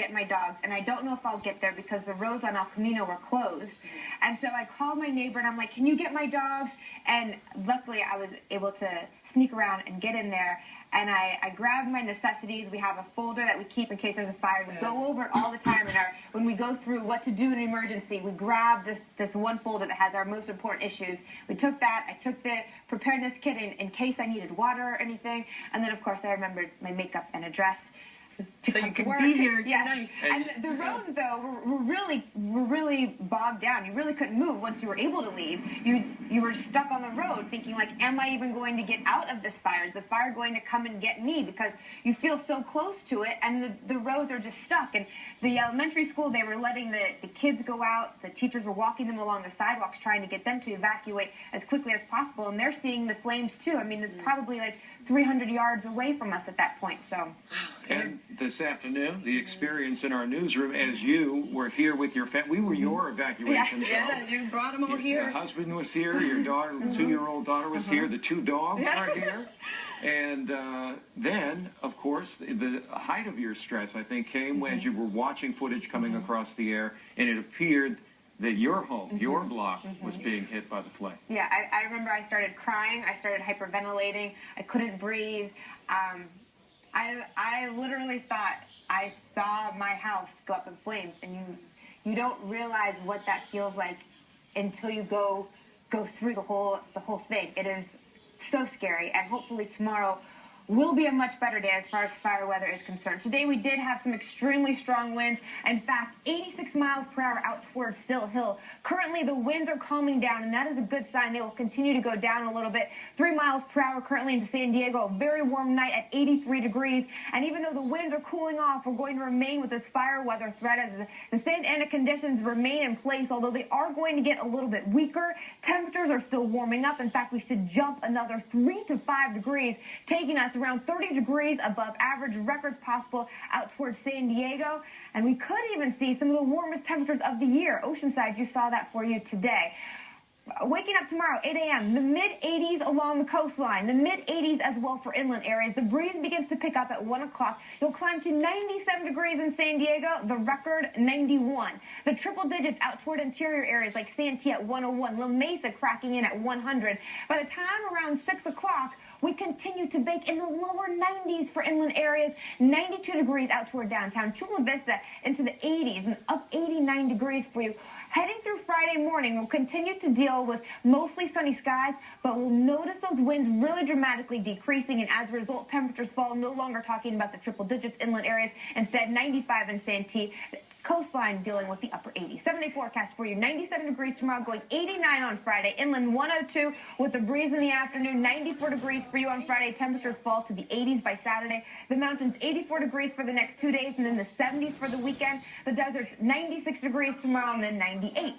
get my dogs, and I don't know if I'll get there because the roads on El Camino were closed. And so I called my neighbor, and I'm like, can you get my dogs? And luckily, I was able to sneak around and get in there. And I grabbed my necessities. We have a folder that we keep in case there's a fire. We go over it all the time. And when we go through what to do in an emergency, we grab this one folder that has our most important issues. We took that. I took the preparedness kit in case I needed water or anything. And then, of course, I remembered my makeup and address. So you can be here tonight. Yes. And the roads, though, were really bogged down. You really couldn't move once you were able to leave. You were stuck on the road thinking, like, am I even going to get out of this fire? Is the fire going to come and get me? Because you feel so close to it, and the roads are just stuck. And the elementary school, they were letting the kids go out. The teachers were walking them along the sidewalks trying to get them to evacuate as quickly as possible. And they're seeing the flames, too. I mean, it's probably like 300 yards away from us at that point. So. And this afternoon, the experience in our newsroom, as you were here with your family, we were your evacuation. Yes, yeah, you brought them all here. Your husband was here, your daughter, 2-year-old daughter was here, the 2 dogs are here. And then, of course, the height of your stress, I think, came as you were watching footage coming across the air, and it appeared that your home, your block, was being hit by the flame. Yeah, I remember I started crying, I started hyperventilating, I couldn't breathe. I literally thought I saw my house go up in flames, and you don't realize what that feels like until you go through the whole thing. It is so scary, and hopefully tomorrow will be a much better day as far as fire weather is concerned. Today we did have some extremely strong winds. In fact, 86 miles per hour out towards Sill Hill. Currently the winds are calming down, and that is a good sign. They will continue to go down a little bit. 3 miles per hour currently in San Diego. A very warm night at 83 degrees. And even though the winds are cooling off, we're going to remain with this fire weather threat as the Santa Ana conditions remain in place. Although they are going to get a little bit weaker, temperatures are still warming up. In fact, we should jump another 3 to 5 degrees, taking us around 30 degrees above average records possible out towards San Diego. And we could even see some of the warmest temperatures of the year. Oceanside, you saw that for you today. Waking up tomorrow, 8 a.m., the mid-80s along the coastline, the mid-80s as well for inland areas. The breeze begins to pick up at 1 o'clock. You'll climb to 97 degrees in San Diego, the record 91. The triple digits out toward interior areas like Santee at 101, La Mesa cracking in at 100. By the time around 6 o'clock, we continue to bake in the lower 90s for inland areas, 92 degrees out toward downtown. Chula Vista into the 80s and up 89 degrees for you. Heading through Friday morning, we'll continue to deal with mostly sunny skies, but we'll notice those winds really dramatically decreasing, and as a result, temperatures fall. No longer talking about the triple digits inland areas. Instead, 95 in Santee. Coastline dealing with the upper 80s. 7-day forecast for you. 97 degrees tomorrow, going 89 on Friday. Inland 102 with a breeze in the afternoon. 94 degrees for you on Friday. Temperatures fall to the 80s by Saturday. The mountains 84 degrees for the next 2 days, and then the 70s for the weekend. The deserts 96 degrees tomorrow, and then 98.